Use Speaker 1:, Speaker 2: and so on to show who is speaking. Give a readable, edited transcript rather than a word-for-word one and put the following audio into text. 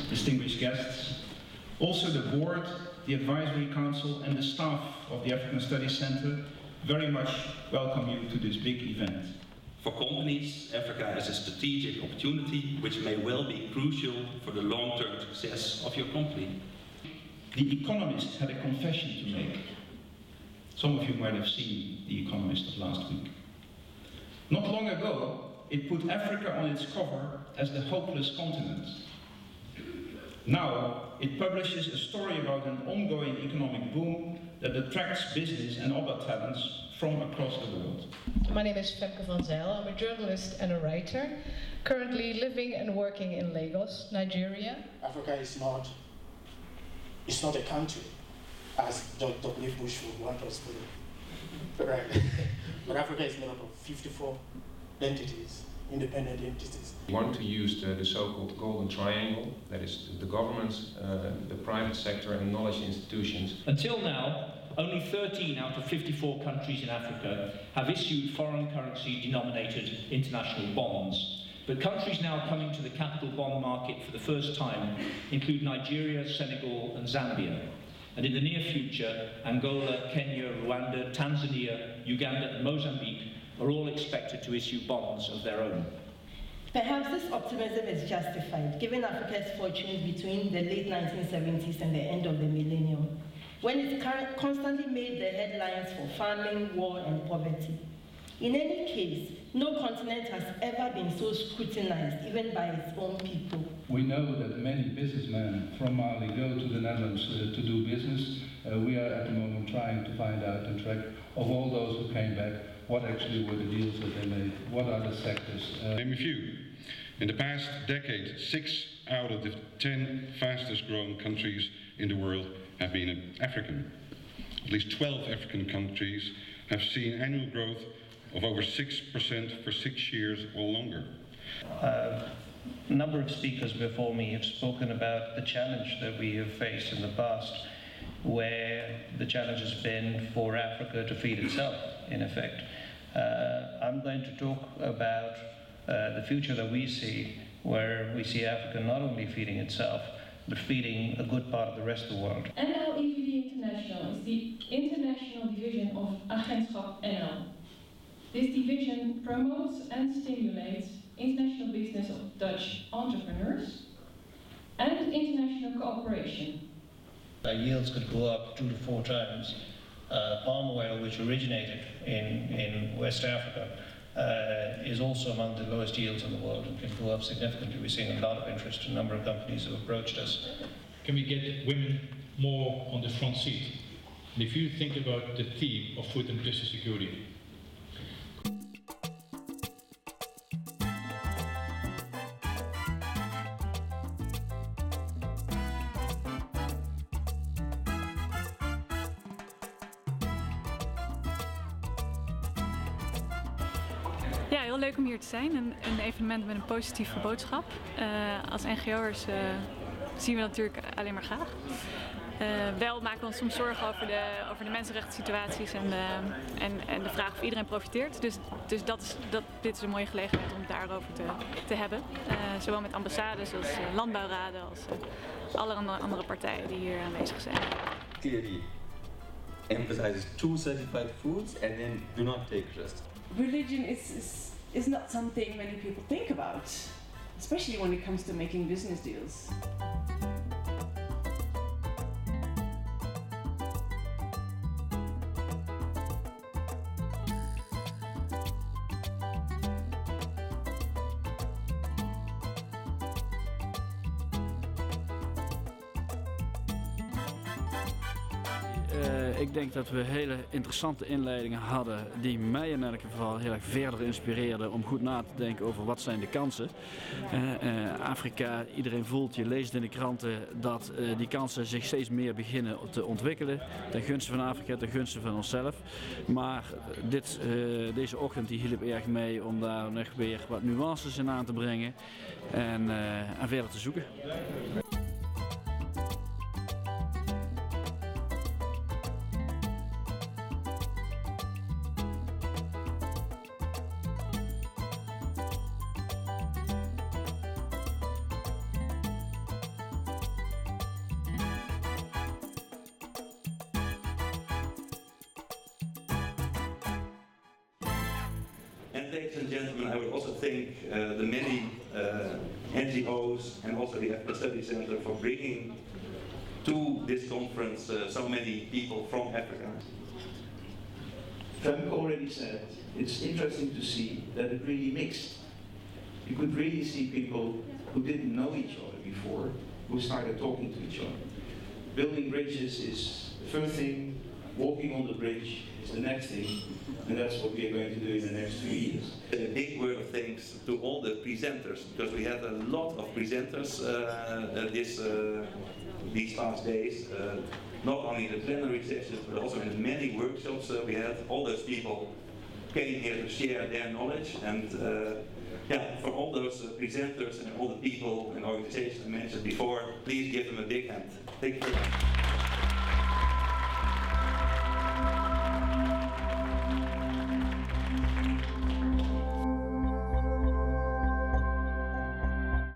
Speaker 1: Distinguished guests, also the board, the advisory council and the staff of the African Studies Center very much welcome you to this big event.
Speaker 2: For companies, Africa is a strategic opportunity which may well be crucial for the long-term success of your company.
Speaker 1: The Economist had a confession to make. Some of you might have seen The Economist of last week. Not long ago, it put Africa on its cover as the hopeless continent. Now, it publishes a story about an ongoing economic boom that attracts business and other talents from across the world.
Speaker 3: My name is Femke van Zijl. I'm a journalist and a writer, currently living and working in Lagos, Nigeria.
Speaker 4: Africa is not a country, as George W. Bush would want us to do. Right. But Africa is made up of 54 entities, independent entities.
Speaker 5: We want to use the so-called golden triangle, that is the governments, the private sector and knowledge institutions.
Speaker 6: Until now, only 13 out of 54 countries in Africa have issued foreign currency denominated international bonds. But countries now coming to the capital bond market for the first time include Nigeria, Senegal and Zambia. And in the near future, Angola, Kenya, Rwanda, Tanzania, Uganda and Mozambique are all expected to issue bonds of their own.
Speaker 7: Perhaps this optimism is justified, given Africa's fortunes between the late 1970s and the end of the millennium, when it constantly made the headlines for famine, war and poverty. In any case, no continent has ever been so scrutinized, even by its own people.
Speaker 8: We know that many businessmen from Mali go to the Netherlands to do business. We are at the moment trying to find out and track of all those who came back, what actually were the deals that they made, what are the sectors.
Speaker 9: Name a few. In the past decade, 6 out of the 10 fastest growing countries in the world have been African. At least 12 African countries have seen annual growth of over 6% for 6 years or longer.
Speaker 10: A number of speakers before me have spoken about the challenge that we have faced in the past, where the challenge has been for Africa to feed itself, in effect. I'm going to talk about the future that we see, where we see Africa not only feeding itself, but feeding a good part of the rest of the world.
Speaker 11: NL-EVD International is the international division of Agentschap NL. This division promotes and stimulates international business of Dutch entrepreneurs and international cooperation.
Speaker 10: Yields could go up 2 to 4 times. Palm oil, which originated in West Africa, is also among the lowest yields in the world and can go up significantly. We've seen a lot of interest. A number of companies have approached us.
Speaker 12: Can we get women more on the front seat? And if you think about the theme of food and nutrition security,
Speaker 13: ja, heel leuk om hier te zijn. Een evenement met een positieve boodschap. Als NGO'ers zien we dat natuurlijk alleen maar graag. Wel maken we ons soms zorgen over de mensenrechtssituaties en de vraag of iedereen profiteert. Dus dit is een mooie gelegenheid om het daarover te hebben. Zowel met ambassades als landbouwraden als alle andere partijen die hier aanwezig zijn.
Speaker 14: Clearly emphasizes 2 certified foods and then do not take risks.
Speaker 15: Religion is not something many people think about, especially when it comes to making business deals.
Speaker 16: Ik denk dat we hele interessante inleidingen hadden die mij in elk geval heel erg verder inspireerden om goed na te denken over wat zijn de kansen. Afrika, iedereen voelt, je leest in de kranten dat die kansen zich steeds meer beginnen te ontwikkelen. Ten gunste van Afrika, ten gunste van onszelf. Maar deze ochtend die hielp erg mee om daar nog weer wat nuances in aan te brengen en verder te zoeken.
Speaker 2: ladies and gentlemen, I would also thank the many NGOs and also the Africa Study Center for bringing to this conference so many people from Africa.
Speaker 17: Femke already said, it's interesting to see that it really mixed. You could really see people who didn't know each other before, who started talking to each other. Building bridges is the first thing, walking on the bridge is the next thing, and that's what we are going to do in the next 3 years.
Speaker 2: A big word of thanks to all the presenters, because we had a lot of presenters these past days, not only in the plenary sessions, but also in the many workshops we had. All those people came here to share their knowledge, and yeah, for all those presenters and all the people and organizations I mentioned before, please give them a big hand. Thank you very much.